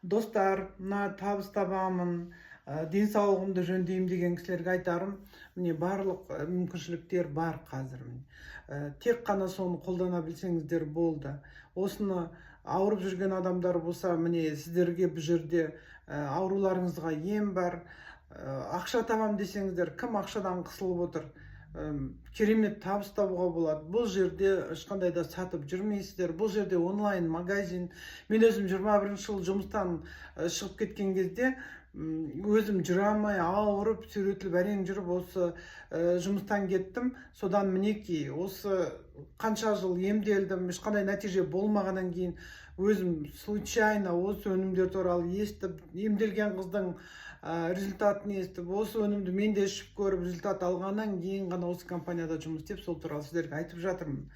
Достар, мына табыс табамын, денсаулығымды жөндеймін деген кісілерге айтарым, міне барлық мүмкіншіліктер бар қазір. Тек қана соны қолдана білсеңіздер болды. Осыны ауырып жүрген адамдар болса, міне сіздерге бұл жерде ауруларыңызға ем бар. Ақша табам десеңіздер, кім ақшадан қысылып отыр? Керемет табыс табуға болады. Бұл жерде ешқандай да сатып жүрмейсіздер. Бұл жерде онлайн магазин. Мен өзім 21 жыл жұмыстан шығып кеткен кезде өзім жүре алмай ауырып сүйретіліп әрең жүріп осы жұмыстан кеттім. Содан мінекей осы қанша жыл емделдім, ешқандай нәтиже болмағаннан кейін өзім случайно осы өнімдер туралы естіп, емделген қыздың результатын естіп, осы өнімді мен де ішіп көріп результат алғаннан кейін ғана осы компанияда жұмыс істеп, сол туралы сіздерге айтып жатырмын.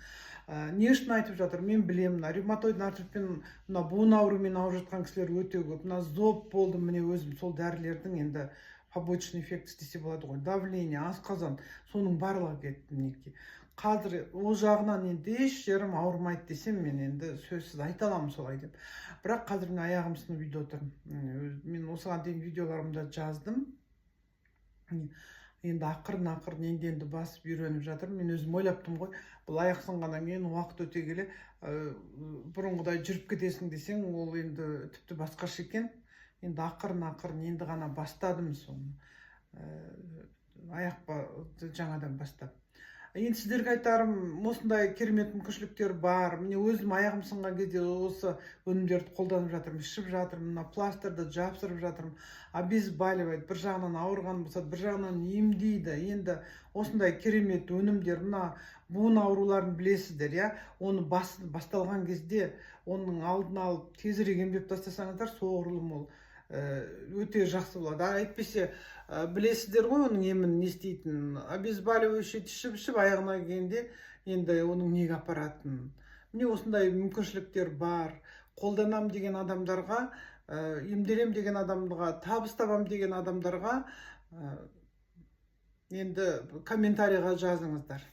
Не үшін айтып жатыр? Мен білемін, ревматоидный артритпен, мына буын ауруымен ауырып жатқан кісілер өте көп. Мына зоб болдым, міне өзім сол дәрілердің енді побочный эффект десе болады ғой. Давление, асқазан, соның барлығы кетті мінекей. Қазір ол жағынан енді еш жерім ауырмайды десем, мен енді сөзсіз айта аламын солай деп. Бірақ қазір мен аяғым сынып үйде отырмын. Мен осыған дейін видеоларымда жаздым. Енді ақырын енді басып үйреніп жатырмын. Мен өзім ойлаптым ғой, бұл аяқ сынғаннан кейін уақыт өте келе бұрынғыдай жүріп кетесің десең, ол енді тіпті басқаша екен. Енді ақырын енді ғана бастадым соны. Аяқ жаңадан бастап. Енді сіздерге айтарым, осындай керемет мүмкіншіліктер бар. Міне өзім аяғым сынған кезде осы өнімдерді қолданып жатырмын, ішіп жатырмын, мына пластырды жапсырып жатырмын. Обезболивает, бір жағынан ауырған болса, бір жағынан емдейді. Енді осындай керемет өнімдер, мына буын ауруларын білесіздер, иә? Оны басталған кезде оның алдын алып тезірек емдеп тастасаңыздар, соғұрлым ол өте жақсы болады. Әйтпесе білесіздер ғой оның емін не істейтінін. Обезболивающий ішіп аяғына келгенде енді оның неге апаратынын. Міне осындай мүмкіншіліктер бар. Қолданам деген адамдарға, емделем деген адамдарға, табыс табам деген адамдарға енді комментарийға жазыңыздар.